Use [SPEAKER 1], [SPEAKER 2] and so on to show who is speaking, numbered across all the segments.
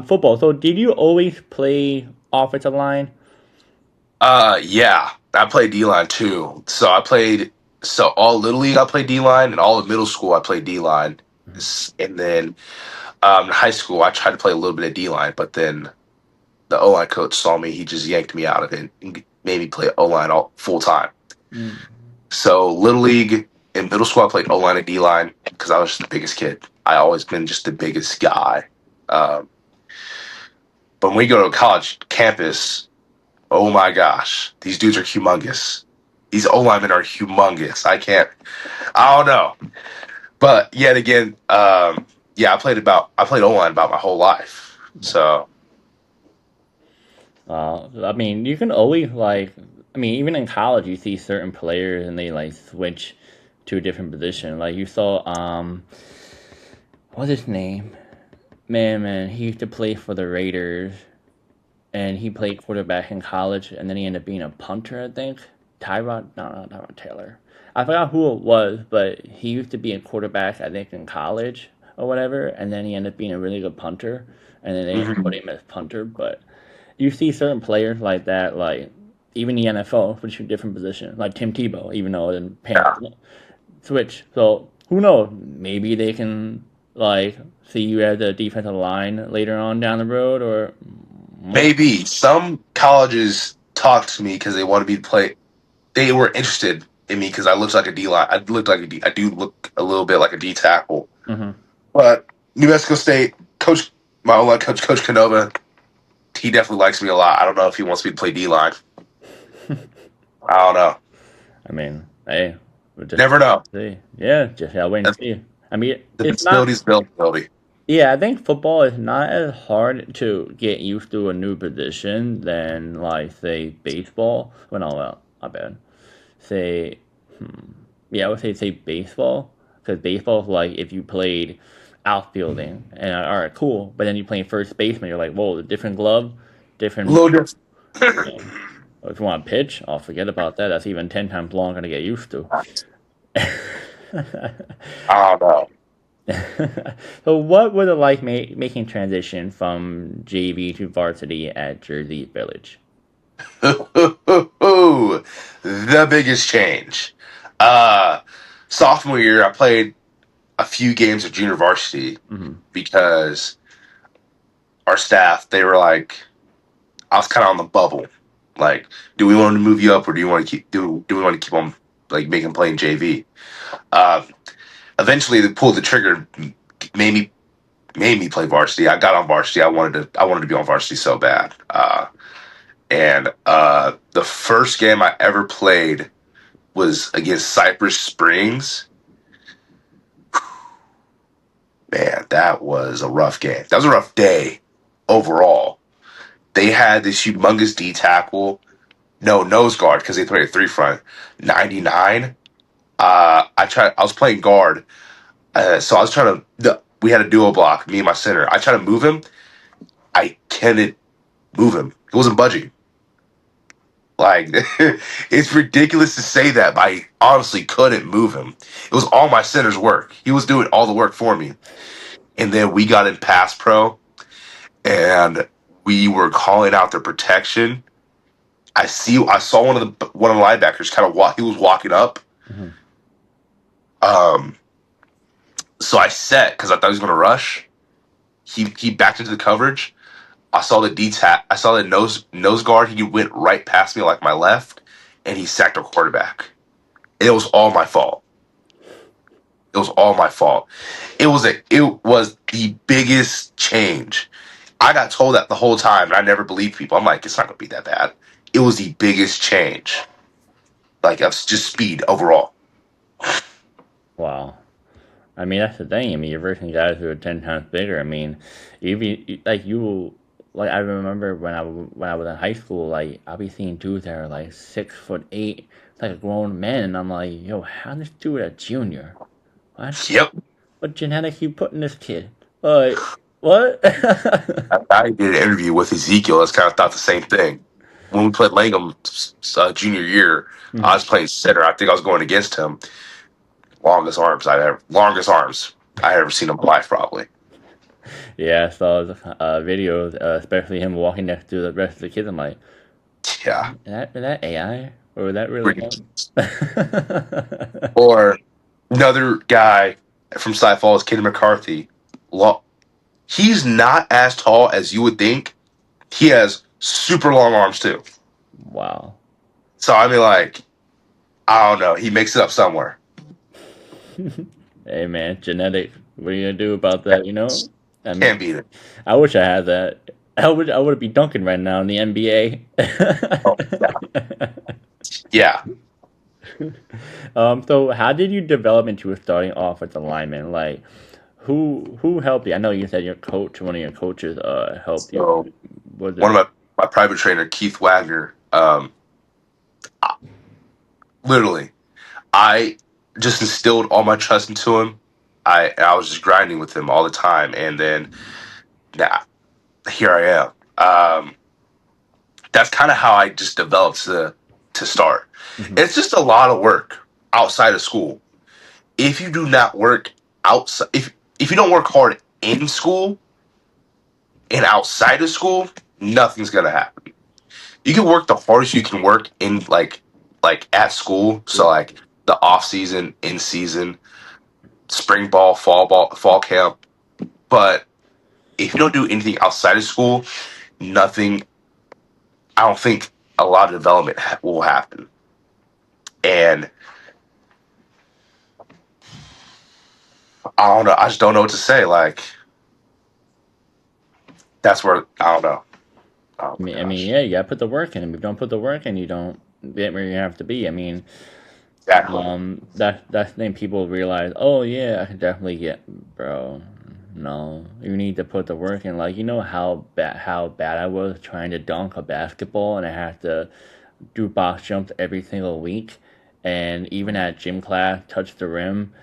[SPEAKER 1] Football. So did you always play offensive line?
[SPEAKER 2] Yeah, I played D line too. So all little league I played D line, and all of middle school I played D line, and then in high school I tried to play a little bit of D line, but then the O line coach saw me. He just yanked me out of it and made me play O line all full time.
[SPEAKER 1] Mm.
[SPEAKER 2] So little league in middle school I played O line and D line because I was just the biggest kid. I always been just the biggest guy. Um, but when we go to a college campus, oh my gosh, these dudes are humongous. These O linemen are humongous. I don't know. But yet again, yeah, I played O line about my whole life. So
[SPEAKER 1] I mean, you can always like, I mean, even in college, you see certain players and they like switch to a different position. Like you saw, what's his name? Man, he used to play for the Raiders, and he played quarterback in college, and then he ended up being a punter, I think. Tyrod, no, not Tyrod Taylor. I forgot who it was, but he used to be a quarterback, I think, in college or whatever, and then he ended up being a really good punter, and then they put
[SPEAKER 2] mhm.
[SPEAKER 1] him as punter. But you see certain players like that, like even the NFL, which is a different position, like Tim Tebow, even though it didn't pan
[SPEAKER 2] Yeah,
[SPEAKER 1] out, switch. So who knows? Maybe they can like see you as a defensive line later on down the road, or
[SPEAKER 2] maybe some colleges talked to me because they wanted me to play. They were interested in me because I looked like a D line. I looked like a D. I do look a little bit like a D tackle.
[SPEAKER 1] mm-hmm.
[SPEAKER 2] But New Mexico State coach, my O line coach, Coach Canova, he definitely likes me a lot. I don't know if he wants me to play D line. I don't know.
[SPEAKER 1] I mean, hey, we'll just
[SPEAKER 2] Never know.
[SPEAKER 1] see. Yeah, just gotta wait and
[SPEAKER 2] That's,
[SPEAKER 1] see. I mean,
[SPEAKER 2] the
[SPEAKER 1] it's not.
[SPEAKER 2] disability's availability.
[SPEAKER 1] Yeah, I think football is not as hard to get used to a new position than, like, say, baseball. Well, not bad. Say, yeah, I would say baseball, because baseball is like if you played outfielding and all right, cool, but then you play first baseman, you're like, whoa, different glove,
[SPEAKER 2] A
[SPEAKER 1] different.
[SPEAKER 2] little different.
[SPEAKER 1] If you want to pitch, I'll forget about that. That's even 10 times longer to get used to.
[SPEAKER 2] I don't know.
[SPEAKER 1] So, what was it like making transition from JV to varsity at Jersey Village?
[SPEAKER 2] The biggest change. Uh, Sophomore year, I played a few games of junior varsity
[SPEAKER 1] Hmm.
[SPEAKER 2] because our staff, they were like, I was kind of on the bubble. Like, do we want to move you up, or do we want to keep on like making playing JV? Uh, Eventually, they pulled the trigger, made me made me play varsity. I got on varsity. I wanted to be on varsity so bad. And the first game I ever played was against Cypress Springs. Man, that was a rough game. That was a rough day overall. They had this humongous D tackle, no nose guard because they played a three front, 99. I was playing guard, so I was trying to. We had a duo block, me and my center. I tried to move him. I couldn't move him. He wasn't budging. Like it's ridiculous to say that, but I honestly couldn't move him. It was all my center's work. He was doing all the work for me. And then we got in pass pro, and we were calling out their protection. I saw one of the linebackers kind of walk. He was walking up.
[SPEAKER 1] Hmm.
[SPEAKER 2] Um, so I set because I thought he was going to rush. He backed into the coverage. I saw the D tap. I saw the nose guard. He went right past me like my left, and he sacked our quarterback. And it was all my fault. It was all my fault. It was the biggest change. I got told that the whole time, and I never believed people. I'm like, it's not gonna be that bad. It was the biggest change, like of just speed overall.
[SPEAKER 1] Wow. I mean, that's the thing. I mean, you're versing guys who are 10 times bigger. I mean, like you, like I remember when I was in high school, like I'll be seeing dudes that are like 6'8", like a grown man, and I'm like, yo, how this dude a junior? What?
[SPEAKER 2] Yep,
[SPEAKER 1] What genetics you put in this kid? Like, what?
[SPEAKER 2] I did an interview with Ezekiel. That's kind of thought the same thing. When we played Langham junior year, I
[SPEAKER 1] Mhm.
[SPEAKER 2] was playing center. I think I was going against him. Longest arms I ever seen in my life, probably.
[SPEAKER 1] Yeah, I saw videos, especially him walking next to the rest of the kids. I'm like,
[SPEAKER 2] Yeah,
[SPEAKER 1] is that AI or is that really him?
[SPEAKER 2] ridiculous. Or another guy from Cy Falls, Kenny McCarthy. He's not as tall as you would think. He has super long arms too.
[SPEAKER 1] Wow.
[SPEAKER 2] So I mean, like, I don't know. He makes it up somewhere.
[SPEAKER 1] Hey man, genetics. What are you gonna do about that? You know, I mean,
[SPEAKER 2] Can't beat it.
[SPEAKER 1] I wish I had that. I would be dunking right now in the NBA.
[SPEAKER 2] Oh, yeah.
[SPEAKER 1] So how did you develop into starting off as a lineman? Like, who helped you? I know you said your coach, one of your coaches, helped you.
[SPEAKER 2] So
[SPEAKER 1] Was
[SPEAKER 2] one
[SPEAKER 1] it?
[SPEAKER 2] of my private trainer, Keith Wagner, literally, I just instilled all my trust into him. I was just grinding with him all the time, and then now here I am. That's kind of how I just developed to start.
[SPEAKER 1] Mhm.
[SPEAKER 2] It's just a lot of work outside of school. If you do not work outside, if you don't work hard in school and outside of school, nothing's gonna happen. You can work the hardest you can work in like at school. So like the off season, in season, spring ball, fall camp. But if you don't do anything outside of school, nothing. I don't think a lot of development will happen. And I don't know. I just don't know what to say. Like that's where I don't know. Oh my
[SPEAKER 1] I mean,
[SPEAKER 2] gosh.
[SPEAKER 1] yeah, you gotta put the work in. If you don't put the work in, you don't get where you have to be. I mean,
[SPEAKER 2] Exactly.
[SPEAKER 1] that's the thing people realize. Oh yeah, I can definitely get, bro. No, you need to put the work in. Like you know how bad I was trying to dunk a basketball, and I had to do box jumps every single week, and even at gym class, touch the rim,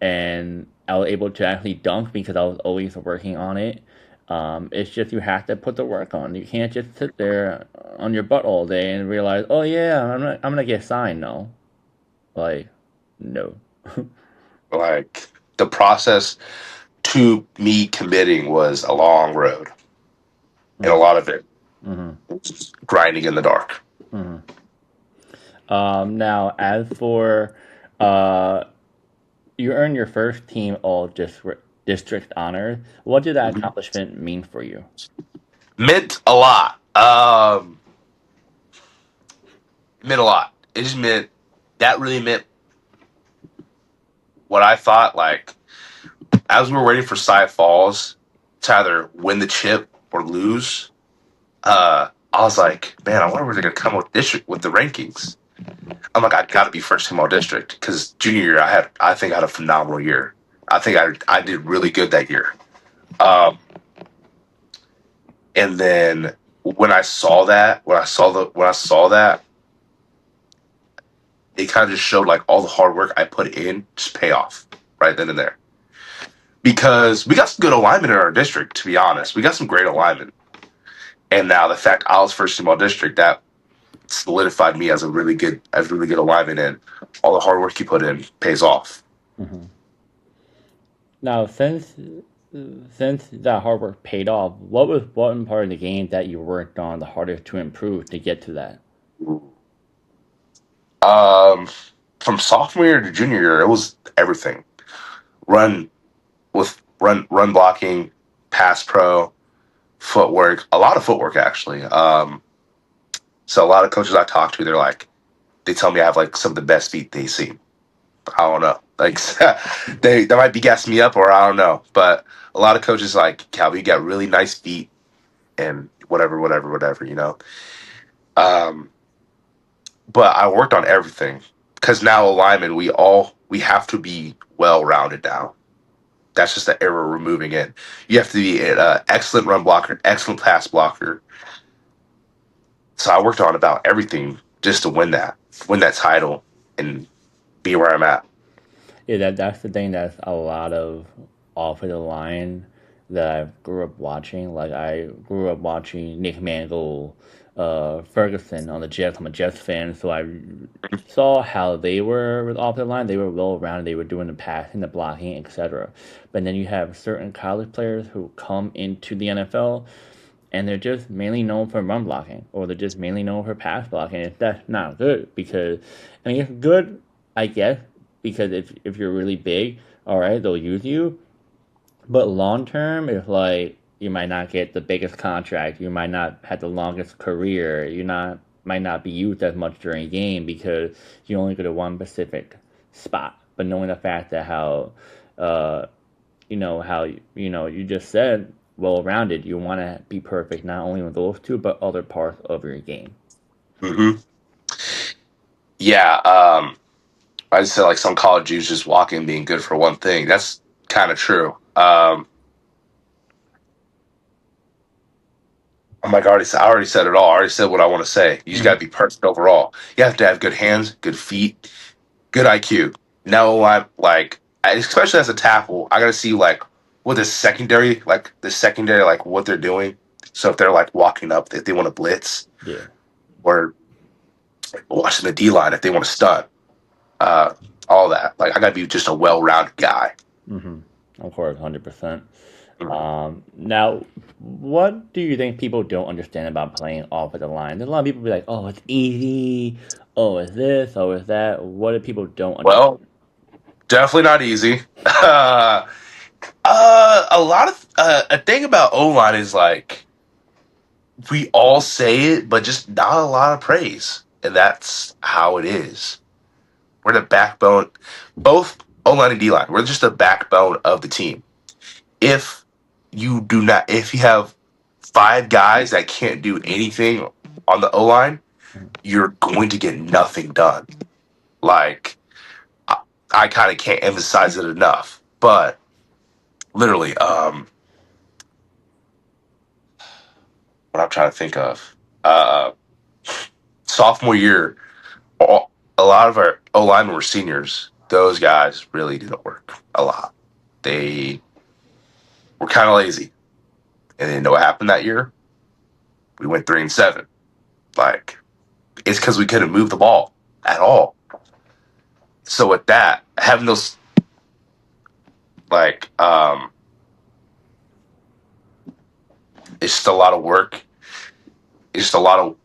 [SPEAKER 1] and I was able to actually dunk because I was always working on it. It's just you have to put the work on. You can't just sit there on your butt all day and realize, oh yeah, I'm gonna get signed. No, like no.
[SPEAKER 2] Like the process to me committing was a long road, and a
[SPEAKER 1] Mm-hmm.
[SPEAKER 2] lot of it
[SPEAKER 1] Mm-hmm.
[SPEAKER 2] was grinding in the dark.
[SPEAKER 1] Mm-hmm. Now, as for uh, you earned your first team all district honors. What did that
[SPEAKER 2] Mhm.
[SPEAKER 1] accomplishment mean for you?
[SPEAKER 2] Meant a lot. Meant a lot. It just meant that really meant what I thought. Like as we were waiting for Cy Falls to either win the chip or lose, I was like, man, I wonder where they're gonna come with district with the rankings. I'm like, I gotta be first team all district because junior year I think I had a phenomenal year. I think I did really good that year. Um, and then when I saw that, it kind of just showed like all the hard work I put in just pay off right then and there. Because we got some good alignment in our district, to be honest. We got some great alignment. And now the fact I was first team all district, that solidified me as really good alignment, and all the hard work you put in pays off.
[SPEAKER 1] Mm-hmm. Now, since that hard work paid off, what was one part of the game that you worked on the hardest to improve to get to that?
[SPEAKER 2] Um, from sophomore year to junior year, it was everything. Run run blocking, pass pro, footwork, a lot of footwork actually. So a lot of coaches I talk to, they tell me I have like some of the best feet they see. I don't know. Like they might be gassing me up or I don't know. But a lot of coaches like, Calvin, you got really nice feet and whatever, you know. Um, but I worked on everything because now alignment, we have to be well rounded now. That's just the error we're moving in. You have to be an excellent run blocker, excellent pass blocker. So I worked on about everything just to win that title, and be where I'm at.
[SPEAKER 1] Yeah, that's the thing that's a lot of offensive line. that I grew up watching. Like I grew up watching Nick Mangold, Ferguson on the Jets. I'm a Jets fan, so I saw how they were with off the line. They were well rounded. They were doing the passing, the blocking, etc. But then you have certain college players who come into the NFL and they're just mainly known for run blocking, or they're just mainly known for pass blocking. That's not good because, I mean, it's good, I guess, because if you're really big, all right, they'll use you. But long term, it's like you might not get the biggest contract, you might not have the longest career, you not might not be used as much during a game because you only go to one specific spot. But knowing the fact that uh, how you just said well rounded, you want to be perfect not only with those two but other parts of your game.
[SPEAKER 2] Hmm. Yeah, I just said like some college dudes just walking being good for one thing. That's kind of true. I'm like I already said it all. I already said what I want to say. You just got to
[SPEAKER 1] Mm-hmm.
[SPEAKER 2] be perfect overall. You have to have good hands, good feet, good IQ. No, I'm like, especially as a tackle, I got to see like what the secondary, like what they're doing. So if they're like walking up, if they want to blitz,
[SPEAKER 1] Yeah.
[SPEAKER 2] or watching the D line if they want to stun, uh, all that. Like I got to be just a well-rounded guy.
[SPEAKER 1] Mm-hmm. Of course, 100%. Now, what do you think people don't understand about playing off of the line? There's a lot of people be like, "Oh, it's easy. Oh, it's this. Oh, it's that." What do people don't understand?
[SPEAKER 2] Well, definitely not easy. A lot of a thing about O line is like we all say it, but just not a lot of praise, and that's how it is. We're the backbone, both O line and D line. We're just the backbone of the team. If if you have five guys that can't do anything on the O line, you're going to get nothing done. Like I kind of can't emphasize it enough, but literally, what I'm trying to think of, uh, sophomore year, a lot of our O linemen were seniors. Those guys really didn't work a lot. They were kind of lazy, and then know what happened that year? We went 3-7. Like it's because we couldn't move the ball at all. So with that, having those like it's just a lot of work. It's just a lot of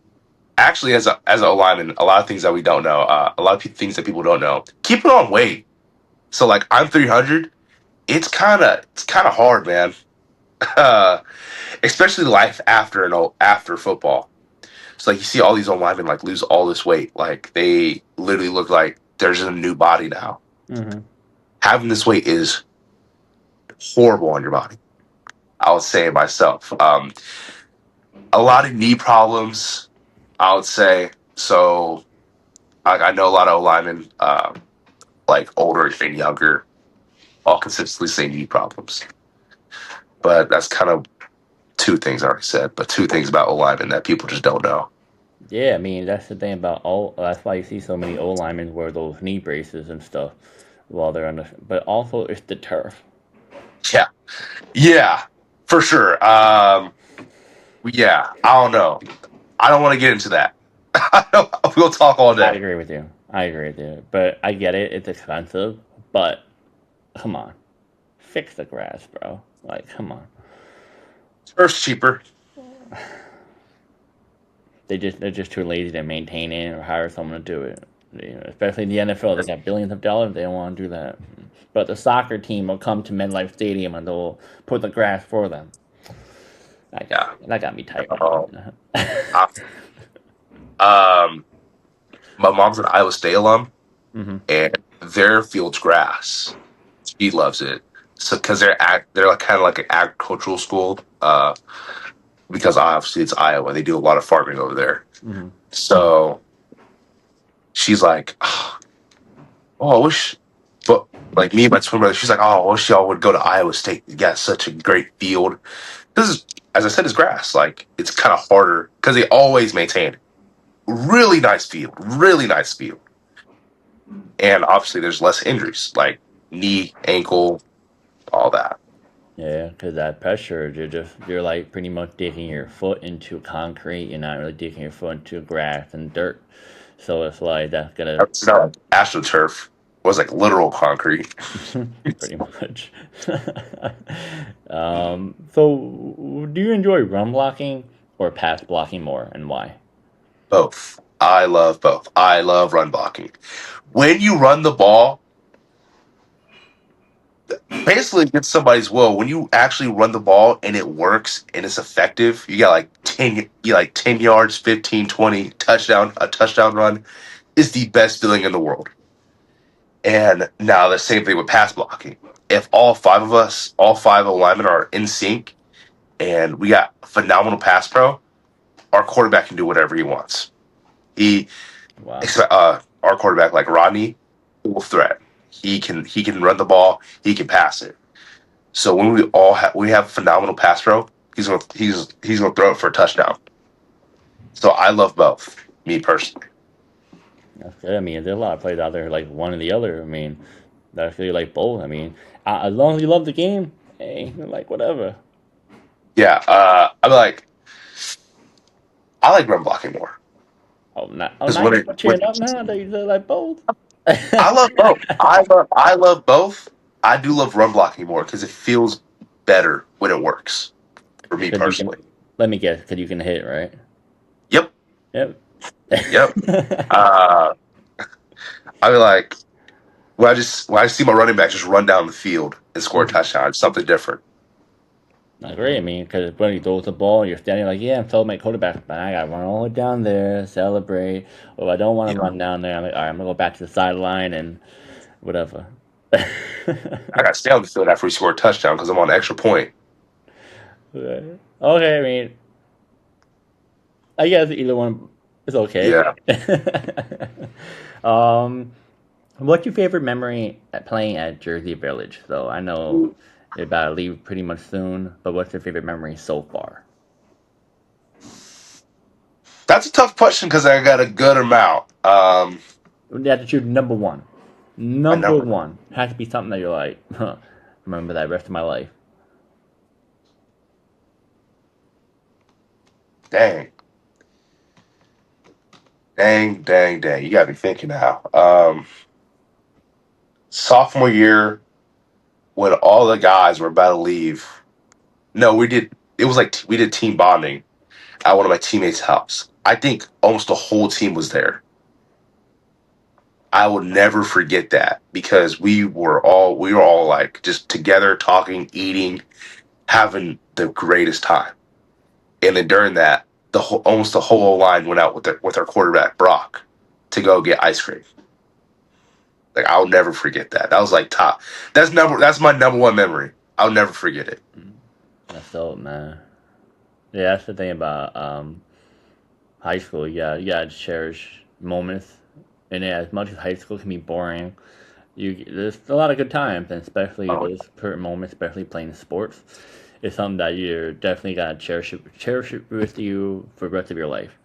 [SPEAKER 2] actually as a lineman, a lot of things that we don't know. A lot of things that people don't know. Keep it on weight. So like I'm 300. It's kind of hard, man. Uh, Especially life after after football. So like you see all these old linemen like lose all this weight. Like they literally look like there's a new body now.
[SPEAKER 1] Mm-hmm.
[SPEAKER 2] Having this weight is horrible on your body. I would say it myself. A lot of knee problems. I would say so. I know a lot of linemen, like older and younger, all consistently say knee problems. But that's kind of two things I already said. But two things about linemen that people just don't know.
[SPEAKER 1] Yeah, I mean that's the thing about all. That's why you see so many old linemen wear those knee braces and stuff while they're on the. But also, it's the turf.
[SPEAKER 2] Yeah, yeah, for sure. Yeah, I don't know. I don't want to get into that. We'll talk all
[SPEAKER 1] I
[SPEAKER 2] day.
[SPEAKER 1] agree with you. I agree with you. But I get it. It's expensive. But come on, fix the grass, bro. Like, come on.
[SPEAKER 2] Turf's cheaper.
[SPEAKER 1] They're just too lazy to maintain it or hire someone to do it. Especially in the NFL, they got billions of dollars. They don't want to do that. But the soccer team will come to MetLife Stadium and they'll put the grass for them.
[SPEAKER 2] Yeah.
[SPEAKER 1] That got me tight.
[SPEAKER 2] Oh, I- um, my mom's an Iowa State alum,
[SPEAKER 1] Mm-hmm.
[SPEAKER 2] and their field's grass. She loves it. So because they're like kind of like an agricultural school. Because obviously it's Iowa, they do a lot of farming over there.
[SPEAKER 1] Mm-hmm.
[SPEAKER 2] So she's like, oh, I wish, but like me and my twin brother, she's like, oh, I wish y'all would go to Iowa State. You got such a great field. This is, as I said, is grass. Like it's kind of harder because they always maintain it. Really nice field, really nice field, and obviously there's less injuries like knee, ankle, all that.
[SPEAKER 1] Yeah, because that pressure, you're like pretty much digging your foot into concrete. You're not really digging your foot into grass and dirt. So it's like that's gonna
[SPEAKER 2] It's not AstroTurf. It was like literal concrete.
[SPEAKER 1] pretty much. So do you enjoy run blocking or pass blocking more, and why?
[SPEAKER 2] Both. I love both. I love run blocking. When you run the ball, basically against somebody's will, when you actually run the ball and it works and it's effective, you got like 10 yards, 15, 20 touchdown, a touchdown run is the best feeling in the world. And now the same thing with pass blocking. If all five of us, all five alignment are in sync and we got phenomenal pass pro, our quarterback can do whatever he wants. He
[SPEAKER 1] Wow.
[SPEAKER 2] our quarterback like Rodney, full threat. He can run the ball, he can pass it. So when we have phenomenal pass pro, he's gonna throw it for a touchdown. So I love both, me personally.
[SPEAKER 1] That's good. I mean, there's a lot of players out there like one or the other. I mean, that feel like both. I mean, as long as you love the game, hey, like whatever.
[SPEAKER 2] Yeah, I like run blocking more
[SPEAKER 1] Oh,
[SPEAKER 2] because
[SPEAKER 1] now
[SPEAKER 2] when
[SPEAKER 1] you're
[SPEAKER 2] it when
[SPEAKER 1] cheering up now. That you like both.
[SPEAKER 2] I love both, I love both. I do love run blocking more because it feels better when it works for me
[SPEAKER 1] Because you can,
[SPEAKER 2] personally.
[SPEAKER 1] let me guess, because you can hit, right?
[SPEAKER 2] Yep,
[SPEAKER 1] Yep.
[SPEAKER 2] yep. Uh, I mean, like when I see my running back just run down the field and score a touchdown, it's something different.
[SPEAKER 1] Not great. I mean, because when he throws the ball, you're standing like, yeah, I'm telling my quarterback, but I got to run all the way down there, celebrate. Or if I don't want
[SPEAKER 2] Yeah,
[SPEAKER 1] to run down there, I'm like, all right, I'm going to go back to the sideline and whatever.
[SPEAKER 2] I got to stay on the field after we score a touchdown because I'm on an extra point.
[SPEAKER 1] Okay, I mean, I guess either one is okay.
[SPEAKER 2] Yeah,
[SPEAKER 1] um, what's your favorite memory at playing at Jersey Village? So I know you're about to leave pretty much soon, but what's your favorite memory so far?
[SPEAKER 2] that's a tough question because I got a good amount.
[SPEAKER 1] You have to choose number one.
[SPEAKER 2] My
[SPEAKER 1] Number
[SPEAKER 2] number,
[SPEAKER 1] one has to be something that you're like, huh, remember that rest of my life.
[SPEAKER 2] dang, dang. You got me thinking now. Sophomore year when all the guys were about to leave. No, we did. It was like we did team bonding at one of my teammates' house. I think almost the whole team was there. I will never forget that because we were all like just together talking, eating, having the greatest time. And then during that, almost the whole line went out with our quarterback Brock to go get ice cream. Like I'll never forget that. That was like top. That's my number one memory. I'll never forget it.
[SPEAKER 1] That's dope, man. Yeah, that's the thing about high school. Yeah, you gotta cherish moments. And yeah, as much as high school can be boring, there's a lot of good times, and especially
[SPEAKER 2] Oh,
[SPEAKER 1] those certain moments, especially playing sports, is something that you're definitely gotta cherish it with you for the rest of your life.